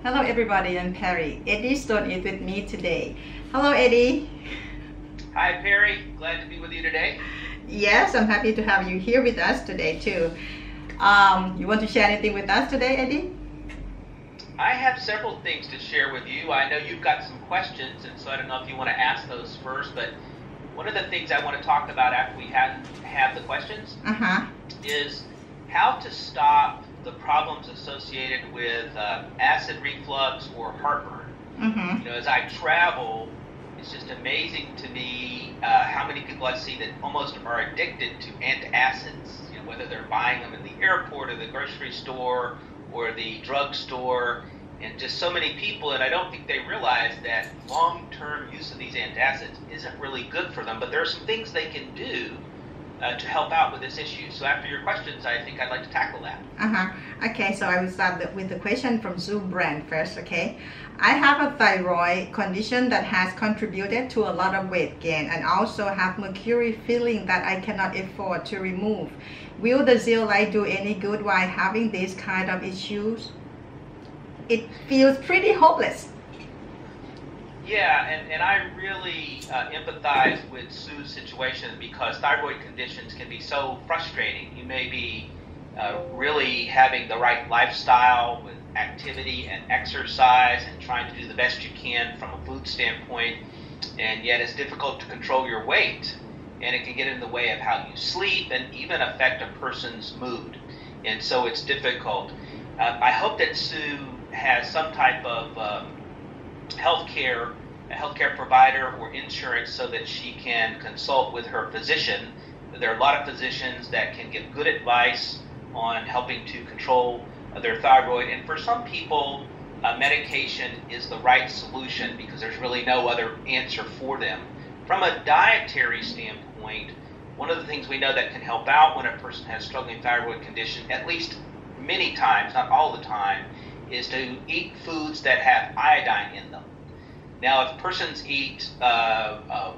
Hello everybody, I'm Perry. Eddie Stone is with me today. Hello Eddie. Hi Perry, glad to be with you today. Yes, I'm happy to have you here with us today too. You want to share anything with us today, Eddie? I have several things to share with you. I know you've got some questions, and so I don't know if you want to ask those first, but one of the things I want to talk about after we have the questions is how to stop the problems associated with acid reflux or heartburn. As I travel, it's just amazing to me how many people I see that almost are addicted to antacids, whether they're buying them in the airport or the grocery store or the drugstore, and just so many people, and I don't think they realize that long-term use of these antacids isn't really good for them, but there are some things they can do to help out with this issue. So after your questions, I think I'd like to tackle that. Okay, so I will start with the question from Zoom brand first, okay? I have a thyroid condition that has contributed to a lot of weight gain and also have mercury filling that I cannot afford to remove. Will the Zeolite do any good while having these kind of issues? It feels pretty hopeless. Yeah, and I really empathize with Sue's situation because thyroid conditions can be so frustrating. You may be really having the right lifestyle with activity and exercise and trying to do the best you can from a food standpoint, and yet it's difficult to control your weight, and it can get in the way of how you sleep and even affect a person's mood, and so it's difficult. I hope that Sue has some type of a healthcare provider or insurance so that she can consult with her physician. There are a lot of physicians that can give good advice on helping to control their thyroid, and for some people medication is the right solution because there's really no other answer for them. From a dietary standpoint, one of the things we know that can help out when a person has struggling thyroid condition, at least many times, not all the time, is to eat foods that have iodine in them. Now, if persons eat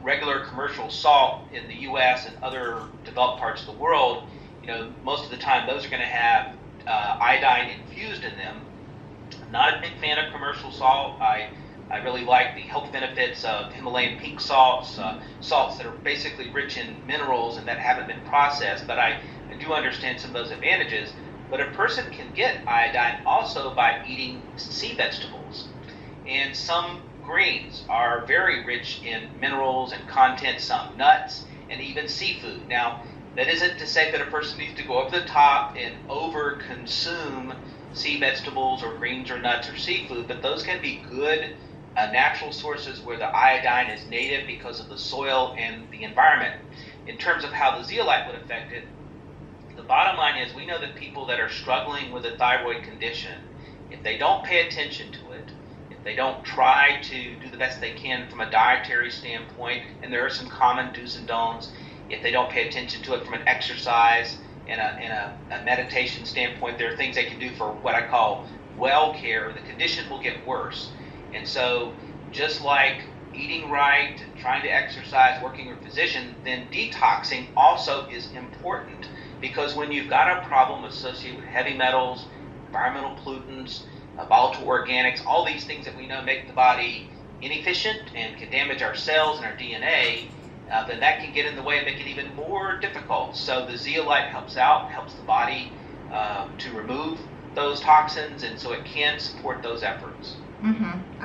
regular commercial salt in the U.S. and other developed parts of the world, most of the time those are going to have iodine infused in them. I'm not a big fan of commercial salt. I really like the health benefits of Himalayan pink salts, salts that are basically rich in minerals and that haven't been processed, but I do understand some of those advantages. But a person can get iodine also by eating sea vegetables. And some greens are very rich in minerals and content, some nuts, and even seafood. Now, that isn't to say that a person needs to go over the top and over-consume sea vegetables or greens or nuts or seafood, but those can be good natural sources where the iodine is native because of the soil and the environment. In terms of how the zeolite would affect it, the bottom line is we know that people that are struggling with a thyroid condition, if they don't pay attention to it, if they don't try to do the best they can from a dietary standpoint, and there are some common do's and don'ts, if they don't pay attention to it from an exercise and a meditation standpoint, there are things they can do for what I call well care. The condition will get worse. And so just like eating right, trying to exercise, working with a physician, then detoxing also is important. Because when you've got a problem associated with heavy metals, environmental pollutants, volatile organics, all these things that we know make the body inefficient and can damage our cells and our DNA, then that can get in the way and make it even more difficult. So the zeolite helps out, helps the body to remove those toxins, and so it can support those efforts.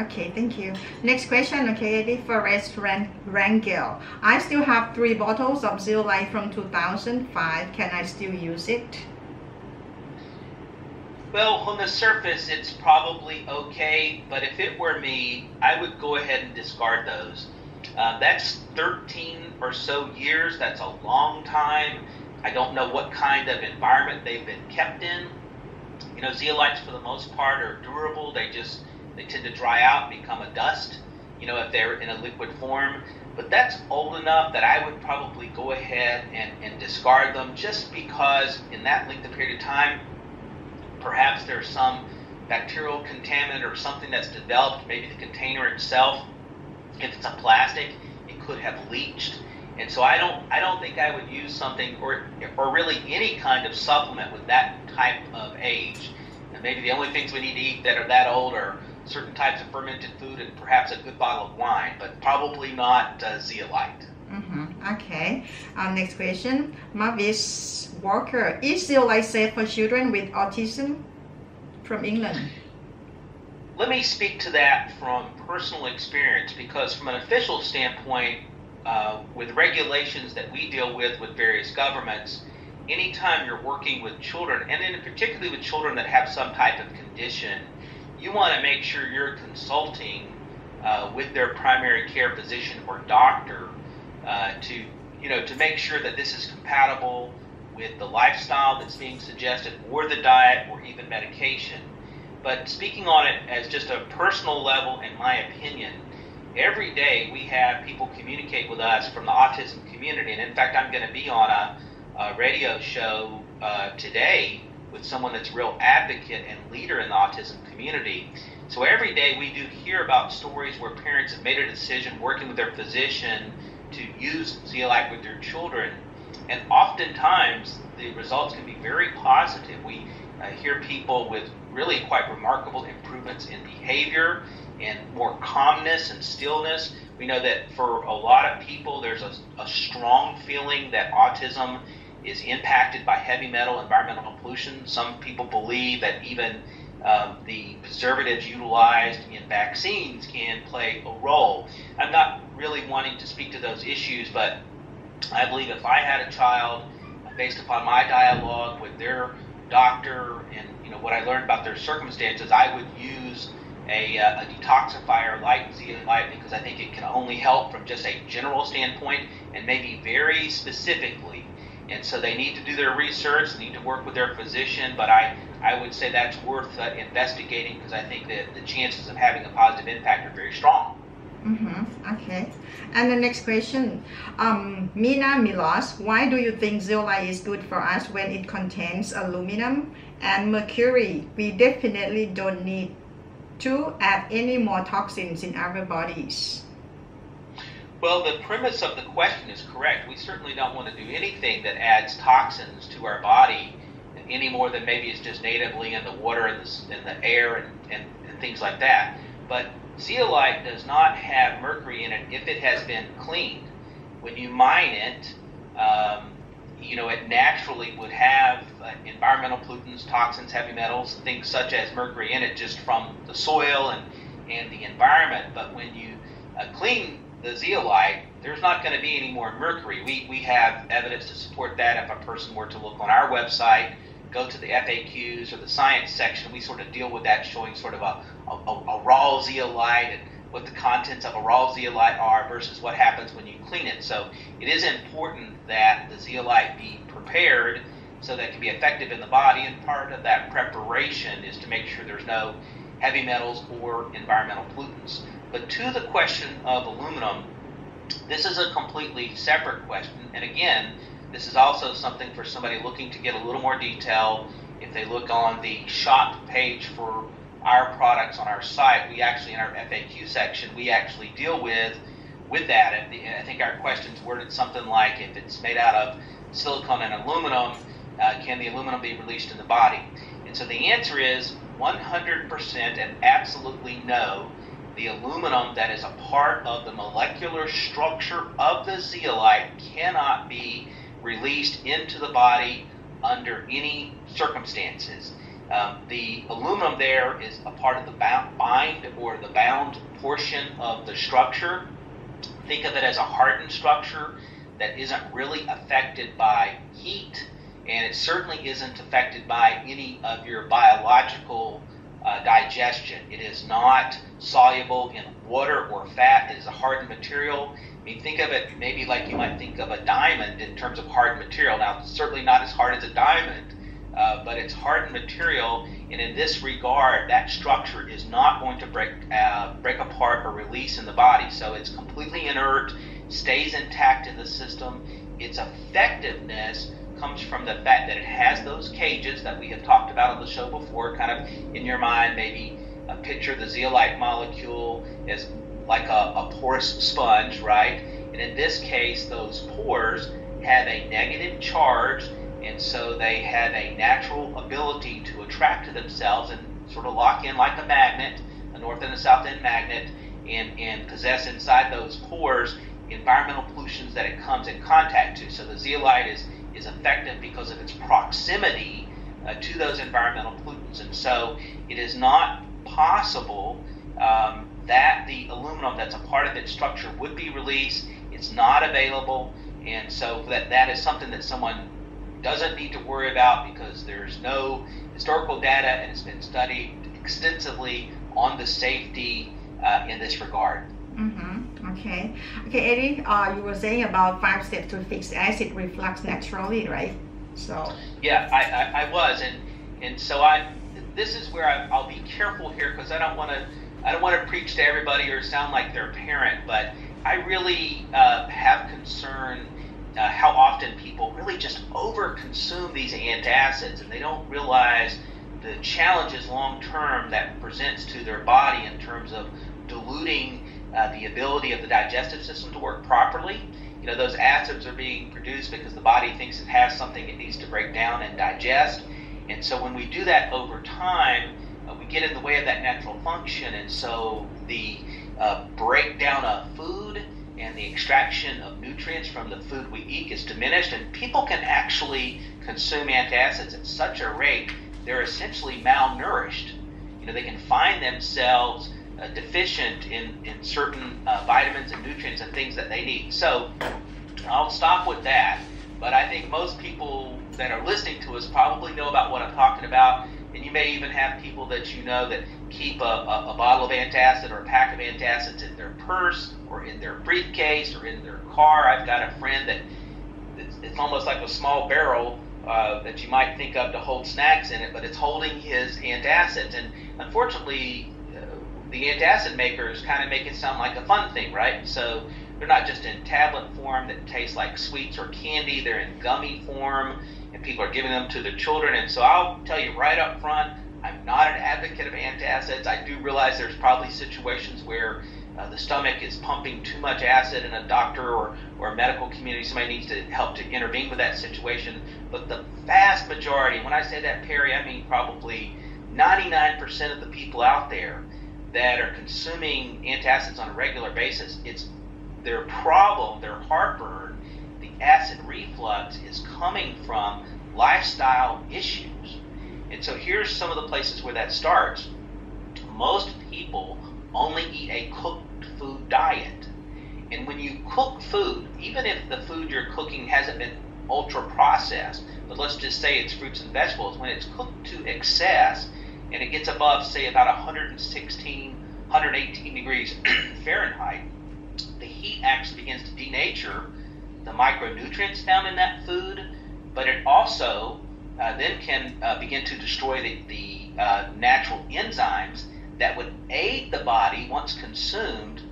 Okay, thank you. Next question, okay, Eddie, for Rangel. I still have 3 bottles of Zeolite from 2005. Can I still use it? Well, on the surface, it's probably okay, but if it were me, I would go ahead and discard those. That's 13 or so years. That's a long time. I don't know what kind of environment they've been kept in. Zeolites for the most part are durable. They tend to dry out and become a dust, if they're in a liquid form. But that's old enough that I would probably go ahead and discard them just because in that length of period of time, perhaps there's some bacterial contaminant or something that's developed, maybe the container itself. If it's a plastic, it could have leached. And so I don't think I would use something or really any kind of supplement with that type of age. And maybe the only things we need to eat that are that old are certain types of fermented food and perhaps a good bottle of wine, but probably not zeolite. Okay. Next question. Mavis Walker. Is zeolite safe for children with autism? From England. Let me speak to that from personal experience, because from an official standpoint, with regulations that we deal with various governments, anytime you're working with children, and then particularly with children that have some type of condition, you want to make sure you're consulting with their primary care physician or doctor to make sure that this is compatible with the lifestyle that's being suggested, or the diet, or even medication. But speaking on it as just a personal level, in my opinion, every day we have people communicate with us from the autism community. And in fact, I'm going to be on a radio show today with someone that's a real advocate and leader in the autism community. So every day we do hear about stories where parents have made a decision working with their physician to use zeolite with their children. And oftentimes the results can be very positive. We hear people with really quite remarkable improvements in behavior and more calmness and stillness. We know that for a lot of people there's a strong feeling that autism is impacted by heavy metal environmental pollution. Some people believe that even the preservatives utilized in vaccines can play a role. I'm not really wanting to speak to those issues, but I believe if I had a child, based upon my dialogue with their doctor and what I learned about their circumstances, I would use a detoxifier like zeolite, because I think it can only help from just a general standpoint and maybe very specifically. And so they need to do their research, they need to work with their physician, but I would say that's worth investigating, because I think that the chances of having a positive impact are very strong. Okay. And the next question, Mina Milos, why do you think zeolite is good for us when it contains aluminum and mercury? We definitely don't need to add any more toxins in our bodies. Well, the premise of the question is correct. We certainly don't want to do anything that adds toxins to our body any more than maybe it's just natively in the water and the air and things like that. But zeolite does not have mercury in it if it has been cleaned. When you mine it, it naturally would have environmental pollutants, toxins, heavy metals, things such as mercury in it just from the soil and the environment. But when you clean the zeolite, there's not going to be any more mercury. We have evidence to support that. If a person were to look on our website, go to the FAQs or the science section, we sort of deal with that, showing sort of a raw zeolite and what the contents of a raw zeolite are versus what happens when you clean it. So it is important that the zeolite be prepared so that it can be effective in the body, and part of that preparation is to make sure there's no heavy metals or environmental pollutants. But to the question of aluminum, this is a completely separate question. And again, this is also something for somebody looking to get a little more detail. If they look on the shop page for our products on our site, we actually, in our FAQ section, we actually deal with that. And I think our question's worded something like, if it's made out of silicone and aluminum, can the aluminum be released in the body? And so the answer is 100% and absolutely no. The aluminum that is a part of the molecular structure of the zeolite cannot be released into the body under any circumstances. The aluminum there is a part of the bind or the bound portion of the structure. Think of it as a hardened structure that isn't really affected by heat, and it certainly isn't affected by any of your biological digestion. It is not soluble in water or fat. It is a hardened material. I mean, think of it maybe like you might think of a diamond in terms of hardened material. Now, it's certainly not as hard as a diamond, but it's hardened material, and in this regard, that structure is not going to break apart or release in the body. So it's completely inert, stays intact in the system. Its effectiveness comes from the fact that it has those cages that we have talked about on the show before. Kind of in your mind, maybe picture the zeolite molecule as like a porous sponge, right? And in this case, those pores have a negative charge, and so they have a natural ability to attract to themselves and sort of lock in like a magnet, a north and a south end magnet, and possess inside those pores environmental pollutions that it comes in contact to. So the zeolite is effective because of its proximity to those environmental pollutants, and so it is not possible that the aluminum that's a part of its structure would be released. It's not available, and so that is something that someone doesn't need to worry about because there's no historical data and it's been studied extensively on the safety in this regard. Mm-hmm. Okay, Eddie, you were saying about 5 steps to fix acid reflux naturally, right? So yeah, I was, and so this is where I'll be careful here because I don't want to preach to everybody or sound like their parent, but I really have concern how often people really just overconsume these antacids and they don't realize the challenges long term that presents to their body in terms of diluting the ability of the digestive system to work properly. You know, those acids are being produced because the body thinks it has something it needs to break down and digest. And so when we do that over time, we get in the way of that natural function. And so the breakdown of food and the extraction of nutrients from the food we eat is diminished. And people can actually consume antacids at such a rate, they're essentially malnourished. You know, they can find themselves deficient in certain vitamins and nutrients and things that they need. So I'll stop with that, but I think most people that are listening to us probably know about what I'm talking about, and you may even have people that you know that keep a bottle of antacid or a pack of antacids in their purse or in their briefcase or in their car. I've got a friend that it's almost like a small barrel that you might think of to hold snacks in it, but it's holding his antacids. And unfortunately, the antacid makers kind of make it sound like a fun thing, right? So they're not just in tablet form that taste like sweets or candy, they're in gummy form, and people are giving them to their children. And so I'll tell you right up front, I'm not an advocate of antacids. I do realize there's probably situations where the stomach is pumping too much acid and a doctor or a medical community, somebody needs to help to intervene with that situation. But the vast majority, when I say that, Perry, I mean probably 99% of the people out there that are consuming antacids on a regular basis, it's their problem, their heartburn, the acid reflux is coming from lifestyle issues. And so here's some of the places where that starts. Most people only eat a cooked food diet. And when you cook food, even if the food you're cooking hasn't been ultra processed, but let's just say it's fruits and vegetables, when it's cooked to excess and it gets above, say, about 116, 118 degrees Fahrenheit, the heat actually begins to denature the micronutrients found in that food, but it also then can begin to destroy the natural enzymes that would aid the body once consumed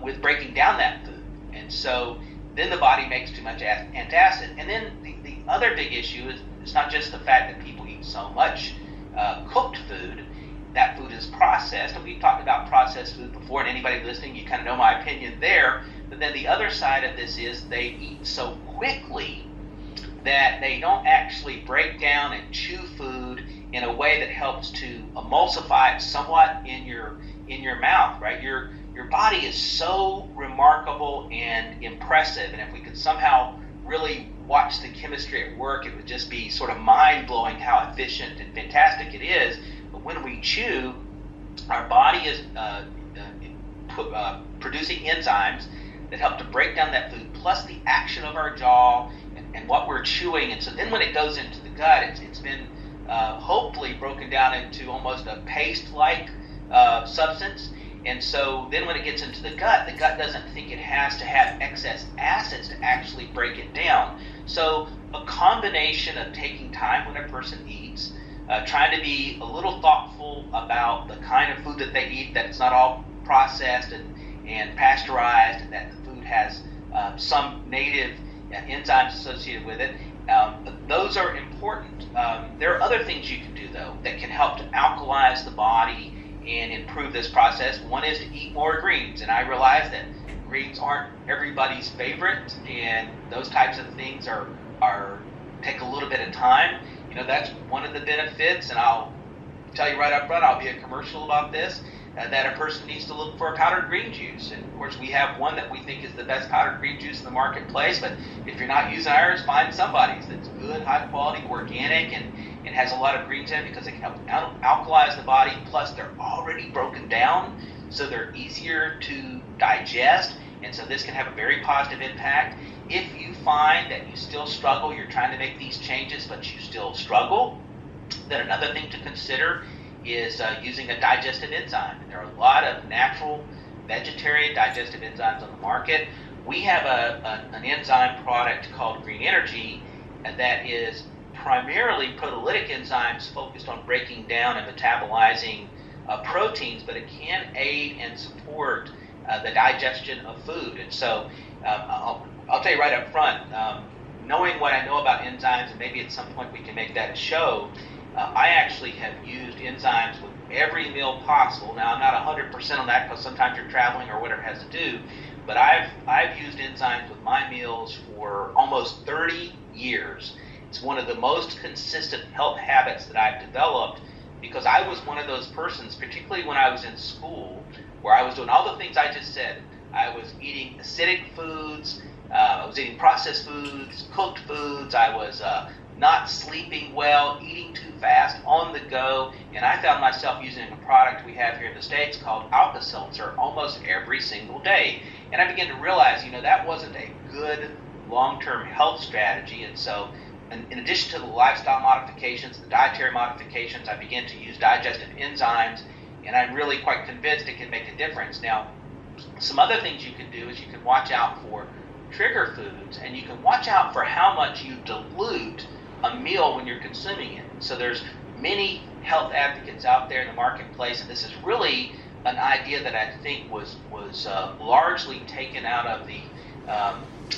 with breaking down that food. And so then the body makes too much antacid. And then the other big issue is it's not just the fact that people eat so much cooked food. That food is processed, and we've talked about processed food before, and anybody listening, you kind of know my opinion there. But then the other side of this is they eat so quickly that they don't actually break down and chew food in a way that helps to emulsify it somewhat in your mouth, right? Your body is so remarkable and impressive, and if we could somehow really watch the chemistry at work, it would just be sort of mind-blowing how efficient and fantastic it is. But when we chew, our body is producing enzymes that help to break down that food, plus the action of our jaw and what we're chewing. And so then when it goes into the gut, it's been hopefully broken down into almost a paste-like substance. And so then when it gets into the gut doesn't think it has to have excess acids to actually break it down. So a combination of taking time when a person eats, trying to be a little thoughtful about the kind of food that they eat, that it's not all processed and pasteurized, and that the food has some native enzymes associated with it. Those are important. There are other things you can do, though, that can help to alkalize the body and improve this process. One is to eat more greens, and I realize that greens aren't everybody's favorite, and those types of things are take a little bit of time. That's one of the benefits, and I'll tell you right up front, I'll be a commercial about this, that a person needs to look for a powdered green juice. And of course, we have one that we think is the best powdered green juice in the marketplace, but if you're not using ours, find somebody's that's good, high quality, organic, and it has a lot of greens in it because they can help alkalize the body, plus they're already broken down, so they're easier to digest, and so this can have a very positive impact. If you find that you still struggle, you're trying to make these changes, but you still struggle, then another thing to consider is using a digestive enzyme. There are a lot of natural vegetarian digestive enzymes on the market. We have an enzyme product called Green Energy that is primarily proteolytic enzymes focused on breaking down and metabolizing proteins, but it can aid and support the digestion of food. And so I'll tell you right up front, knowing what I know about enzymes, and maybe at some point we can make that a show, I actually have used enzymes with every meal possible. Now, I'm not 100% on that because sometimes you're traveling or whatever it has to do, but I've used enzymes with my meals for almost 30 years. It's one of the most consistent health habits that I've developed because I was one of those persons, particularly when I was in school, where I was doing all the things I just said. I was eating acidic foods, I was eating processed foods, cooked foods, I was not sleeping well, eating too fast, on the go, and I found myself using a product we have here in the States called Alka-Seltzer almost every single day. And I began to realize, that wasn't a good long-term health strategy, and so in addition to the lifestyle modifications, the dietary modifications, I began to use digestive enzymes, and I'm really quite convinced it can make a difference. Now, some other things you can do is you can watch out for trigger foods, and you can watch out for how much you dilute a meal when you're consuming it. So there's many health advocates out there in the marketplace, and this is really an idea that I think was largely taken out of the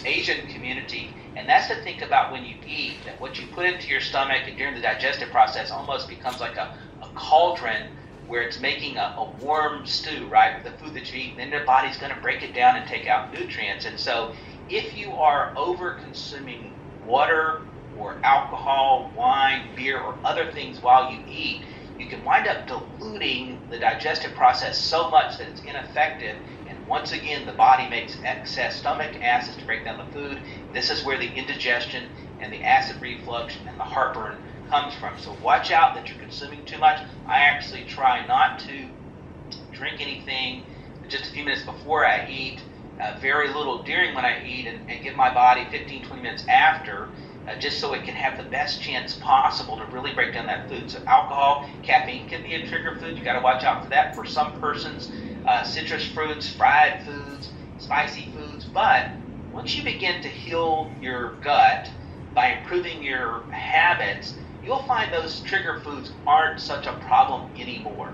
Asian community, and that's to think about when you eat, that what you put into your stomach and during the digestive process almost becomes like a cauldron where it's making a warm stew, right, with the food that you eat, and then your body's going to break it down and take out nutrients. And so if you are over-consuming water or alcohol, wine, beer, or other things while you eat, you can wind up diluting the digestive process so much that it's ineffective. And once again, the body makes excess stomach acids to break down the food. This is where the indigestion and the acid reflux and the heartburn comes from. So watch out that you're consuming too much. I actually try not to drink anything just a few minutes before I eat, very little during when I eat, and give my body 15-20 minutes after, just so it can have the best chance possible to really break down that food. So alcohol, caffeine can be a trigger food. You got to watch out for that. For some persons, citrus fruits, fried foods, spicy foods. But once you begin to heal your gut by improving your habits, you'll find those trigger foods aren't such a problem anymore.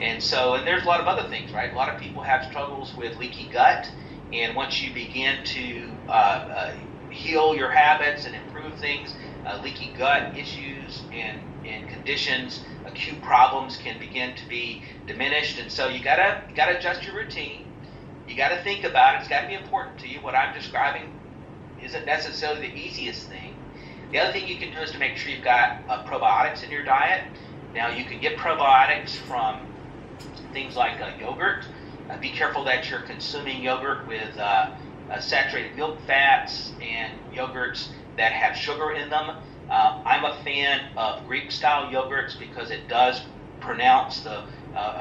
And there's a lot of other things, right? A lot of people have struggles with leaky gut, and once you begin to heal your habits and improve things, leaky gut issues and conditions, acute problems can begin to be diminished. And so you gotta adjust your routine. You gotta think about it. It's gotta be important to you. What I'm describing isn't necessarily the easiest thing. The other thing you can do is to make sure you've got probiotics in your diet. Now, you can get probiotics from things like yogurt. Be careful that you're consuming yogurt with saturated milk fats and yogurts that have sugar in them. I'm a fan of Greek-style yogurts because it does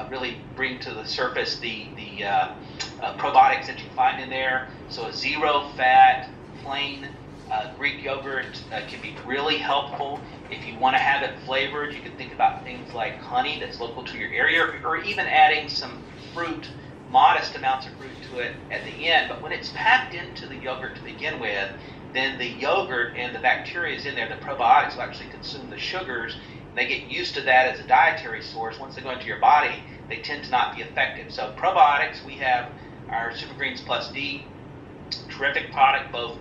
really bring to the surface the probiotics that you find in there. So a zero-fat, plain Greek yogurt can be really helpful. If you want to have it flavored, you can think about things like honey that's local to your area, or even adding some fruit, modest amounts of fruit to it at the end. But when it's packed into the yogurt to begin with, then the yogurt and the bacteria is in there. The probiotics will actually consume the sugars. They get used to that as a dietary source. Once they go into your body, they tend to not be effective. So probiotics, we have our Super Greens Plus D, terrific product, both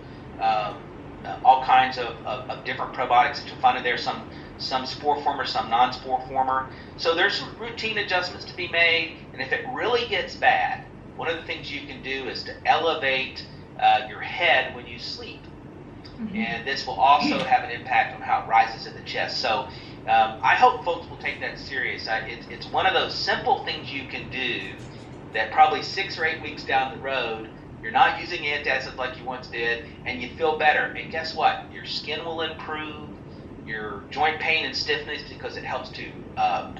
all kinds of different probiotics that you'll find in there, some spore former, some non-spore former. So there's some routine adjustments to be made, and if it really gets bad, one of the things you can do is to elevate your head when you sleep. and this will also have an impact on how it rises in the chest. So I hope folks will take that serious. It's one of those simple things you can do that probably 6 or 8 weeks down the road, you're not using antacids like you once did, and you feel better. And guess what? Your skin will improve, your joint pain and stiffness, because it helps to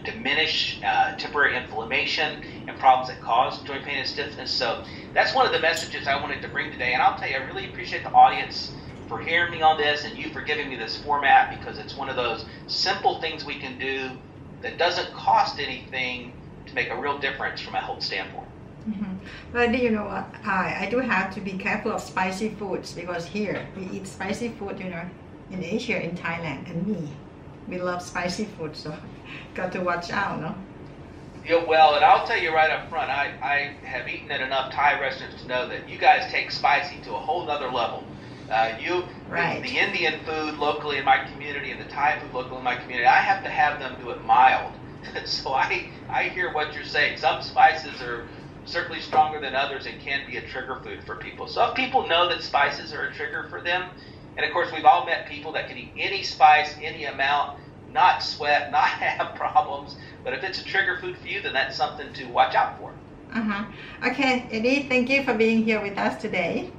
diminish temporary inflammation and problems that cause joint pain and stiffness. So that's one of the messages I wanted to bring today. And I'll tell you, I really appreciate the audience for hearing me on this, and you for giving me this format, because it's one of those simple things we can do that doesn't cost anything to make a real difference from a health standpoint. But you know what, I do have to be careful of spicy foods, because here we eat spicy food, you know, in Asia, in Thailand, and we love spicy food, so got to watch out, no? Yeah, well, and I'll tell you right up front, I have eaten at enough Thai restaurants to know that you guys take spicy to a whole nother level. Right. The Indian food locally in my community and the Thai food locally in my community, I have to have them do it mild. So I hear what you're saying. Some spices are certainly stronger than others and can be a trigger food for people. So if people know that spices are a trigger for them, and of course we've all met people that can eat any spice, any amount, not sweat, not have problems, but if it's a trigger food for you, then that's something to watch out for. Okay, Eddie, thank you for being here with us today.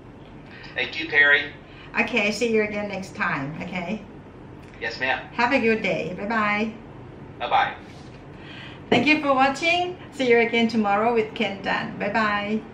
Thank you, Perry. Okay, see you again next time, okay? Yes, ma'am. Have a good day. Bye-bye. Bye-bye. Thank you for watching. See you again tomorrow with Ken Dan. Bye-bye.